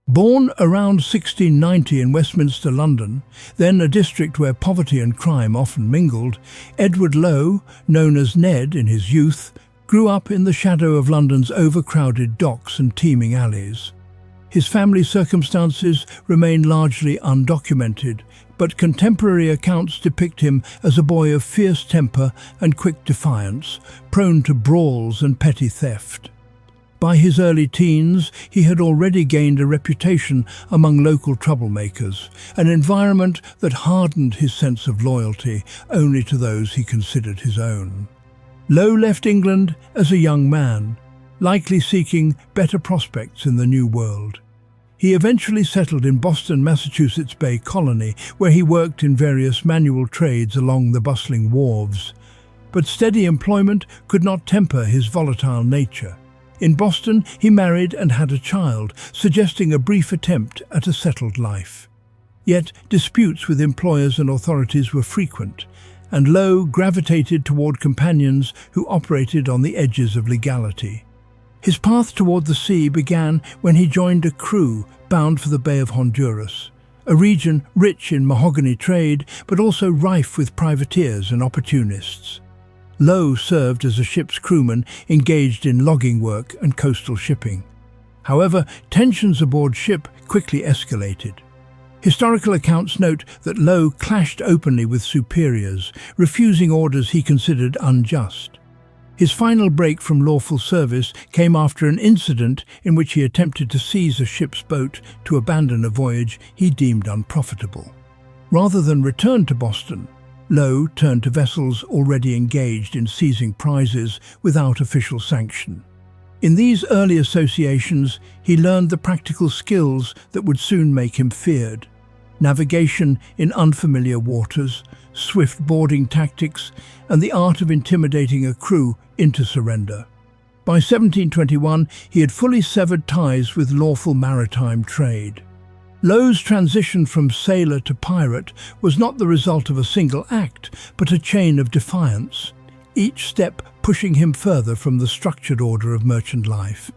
Born around 1690 in Westminster, London, then a district where poverty and crime often mingled, Edward Lowe, known as Ned in his youth, grew up in the shadow of London's overcrowded docks and teeming alleys. His family circumstances remain largely undocumented, but contemporary accounts depict him as a boy of fierce temper and quick defiance, prone to brawls and petty theft. By his early teens, he had already gained a reputation among local troublemakers, an environment that hardened his sense of loyalty only to those he considered his own. Lowe left England as a young man, likely seeking better prospects in the New World. He eventually settled in Boston, Massachusetts Bay Colony, where he worked in various manual trades along the bustling wharves. But steady employment could not temper his volatile nature. In Boston, he married and had a child, suggesting a brief attempt at a settled life. Yet disputes with employers and authorities were frequent, and Lowe gravitated toward companions who operated on the edges of legality. His path toward the sea began when he joined a crew bound for the Bay of Honduras, a region rich in mahogany trade but also rife with privateers and opportunists. Lowe served as a ship's crewman engaged in logging work and coastal shipping. However, tensions aboard ship quickly escalated. Historical accounts note that Lowe clashed openly with superiors, refusing orders he considered unjust. His final break from lawful service came after an incident in which he attempted to seize a ship's boat to abandon a voyage he deemed unprofitable. Rather than return to Boston, Lowe turned to vessels already engaged in seizing prizes without official sanction. In these early associations, he learned the practical skills that would soon make him feared: navigation in unfamiliar waters, swift boarding tactics, and the art of intimidating a crew into surrender. By 1721, he had fully severed ties with lawful maritime trade. Lowe's transition from sailor to pirate was not the result of a single act, but a chain of defiance, each step pushing him further from the structured order of merchant life.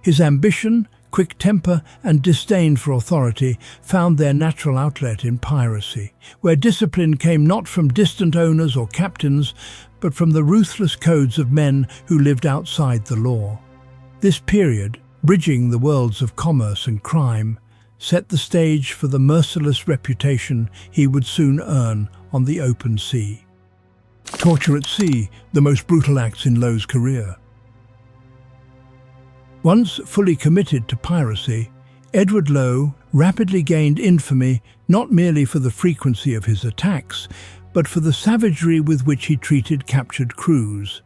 His ambition, quick temper, and disdain for authority found their natural outlet in piracy, where discipline came not from distant owners or captains, but from the ruthless codes of men who lived outside the law. This period, bridging the worlds of commerce and crime, set the stage for the merciless reputation he would soon earn on the open sea. Torture at sea, the most brutal acts in Lowe's career. Once fully committed to piracy, Edward Lowe rapidly gained infamy not merely for the frequency of his attacks, but for the savagery with which he treated captured crews.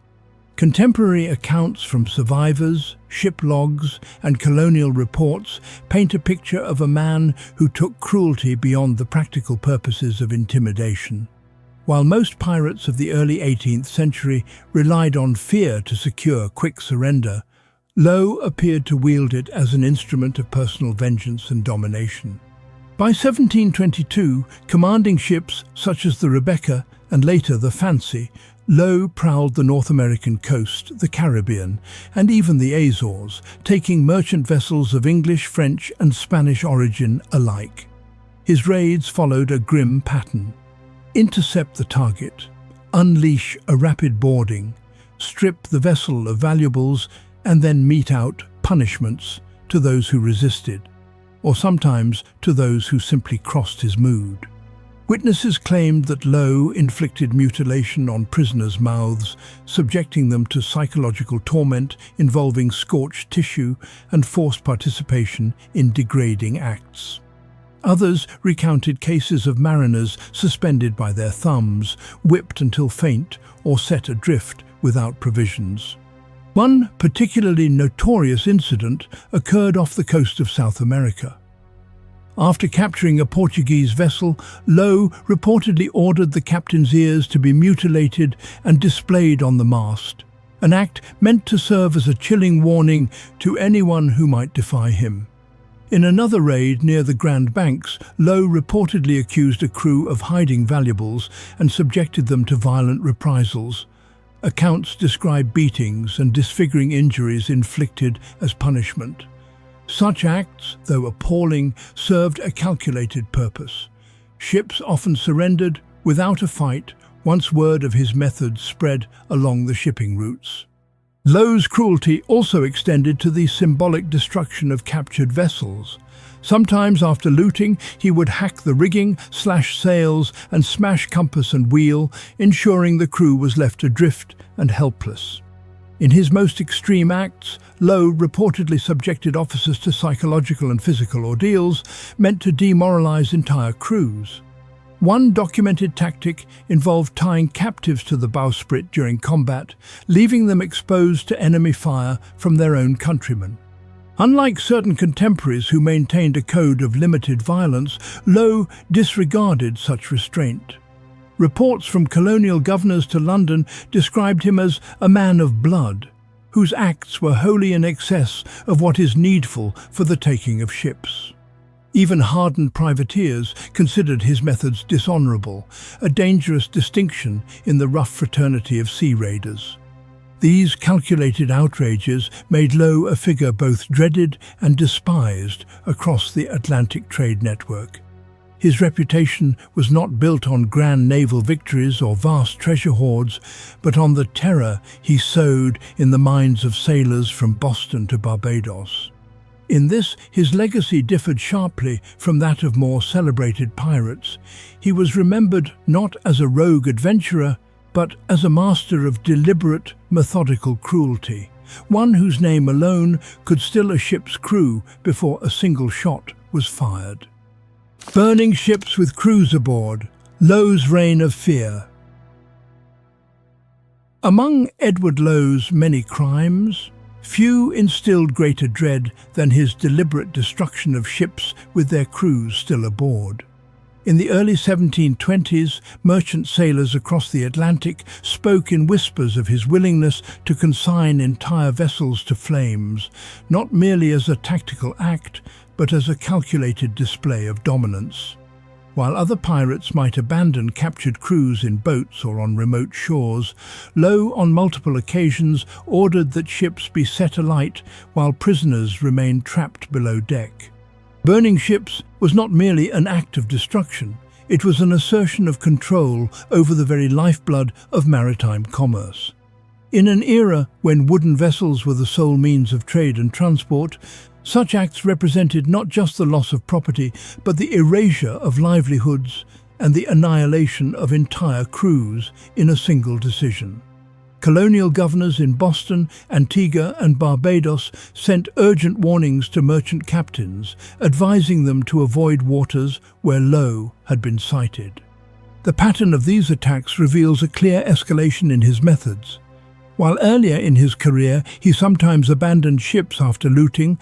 Contemporary accounts from survivors, ship logs, and colonial reports paint a picture of a man who took cruelty beyond the practical purposes of intimidation. While most pirates of the early 18th century relied on fear to secure quick surrender, Lowe appeared to wield it as an instrument of personal vengeance and domination. By 1722, commanding ships such as the Rebecca and later the Fancy, Lowe prowled the North American coast, the Caribbean, and even the Azores, taking merchant vessels of English, French, and Spanish origin alike. His raids followed a grim pattern: intercept the target, unleash a rapid boarding, strip the vessel of valuables, and then mete out punishments to those who resisted, or sometimes to those who simply crossed his mood. Witnesses claimed that Lowe inflicted mutilation on prisoners' mouths, subjecting them to psychological torment involving scorched tissue and forced participation in degrading acts. Others recounted cases of mariners suspended by their thumbs, whipped until faint, or set adrift without provisions. One particularly notorious incident occurred off the coast of South America. After capturing a Portuguese vessel, Lowe reportedly ordered the captain's ears to be mutilated and displayed on the mast, an act meant to serve as a chilling warning to anyone who might defy him. In another raid near the Grand Banks, Lowe reportedly accused a crew of hiding valuables and subjected them to violent reprisals. Accounts describe beatings and disfiguring injuries inflicted as punishment. Such acts, though appalling, served a calculated purpose. Ships often surrendered without a fight once word of his methods spread along the shipping routes. Lowe's cruelty also extended to the symbolic destruction of captured vessels. Sometimes after looting, he would hack the rigging, slash sails, and smash compass and wheel, ensuring the crew was left adrift and helpless. In his most extreme acts, Lowe reportedly subjected officers to psychological and physical ordeals meant to demoralize entire crews. One documented tactic involved tying captives to the bowsprit during combat, leaving them exposed to enemy fire from their own countrymen. Unlike certain contemporaries who maintained a code of limited violence, Lowe disregarded such restraint. Reports from colonial governors to London described him as a man of blood, whose acts were wholly in excess of what is needful for the taking of ships. Even hardened privateers considered his methods dishonourable, a dangerous distinction in the rough fraternity of sea raiders. These calculated outrages made Lowe a figure both dreaded and despised across the Atlantic trade network. His reputation was not built on grand naval victories or vast treasure hoards, but on the terror he sowed in the minds of sailors from Boston to Barbados. In this, his legacy differed sharply from that of more celebrated pirates. He was remembered not as a rogue adventurer, but as a master of deliberate, methodical cruelty, one whose name alone could still a ship's crew before a single shot was fired. Burning ships with crews aboard, Lowe's reign of fear. Among Edward Lowe's many crimes, few instilled greater dread than his deliberate destruction of ships with their crews still aboard. In the early 1720s, merchant sailors across the Atlantic spoke in whispers of his willingness to consign entire vessels to flames, not merely as a tactical act, but as a calculated display of dominance. While other pirates might abandon captured crews in boats or on remote shores, Lowe on multiple occasions ordered that ships be set alight while prisoners remained trapped below deck. Burning ships was not merely an act of destruction, it was an assertion of control over the very lifeblood of maritime commerce. In an era when wooden vessels were the sole means of trade and transport, such acts represented not just the loss of property, but the erasure of livelihoods and the annihilation of entire crews in a single decision. Colonial governors in Boston, Antigua, and Barbados sent urgent warnings to merchant captains, advising them to avoid waters where Lowe had been sighted. The pattern of these attacks reveals a clear escalation in his methods. While earlier in his career he sometimes abandoned ships after looting,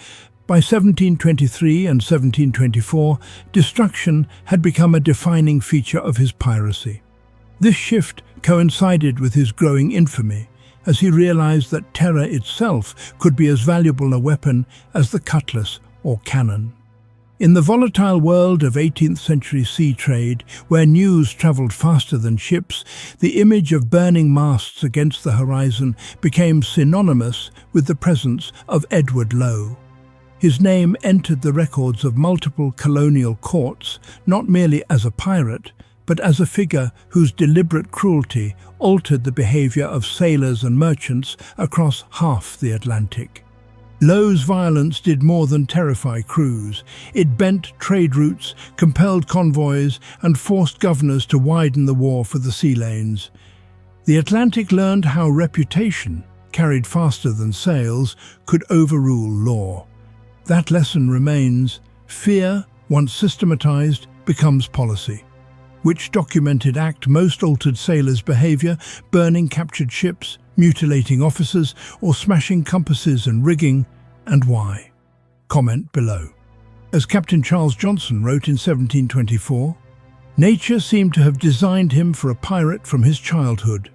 by 1723 and 1724, destruction had become a defining feature of his piracy. This shift coincided with his growing infamy, as he realized that terror itself could be as valuable a weapon as the cutlass or cannon. In the volatile world of 18th century sea trade, where news traveled faster than ships, the image of burning masts against the horizon became synonymous with the presence of Edward Lowe. His name entered the records of multiple colonial courts, not merely as a pirate, but as a figure whose deliberate cruelty altered the behavior of sailors and merchants across half the Atlantic. Lowe's violence did more than terrify crews. It bent trade routes, compelled convoys, and forced governors to widen the war for the sea lanes. The Atlantic learned how reputation, carried faster than sails, could overrule law. That lesson remains: fear, once systematized, becomes policy. Which documented act most altered sailors' behavior, burning captured ships, mutilating officers, or smashing compasses and rigging, and why? Comment below. As Captain Charles Johnson wrote in 1724, "Nature seemed to have designed him for a pirate from his childhood.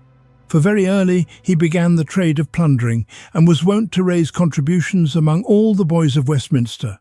For very early he began the trade of plundering and was wont to raise contributions among all the boys of Westminster.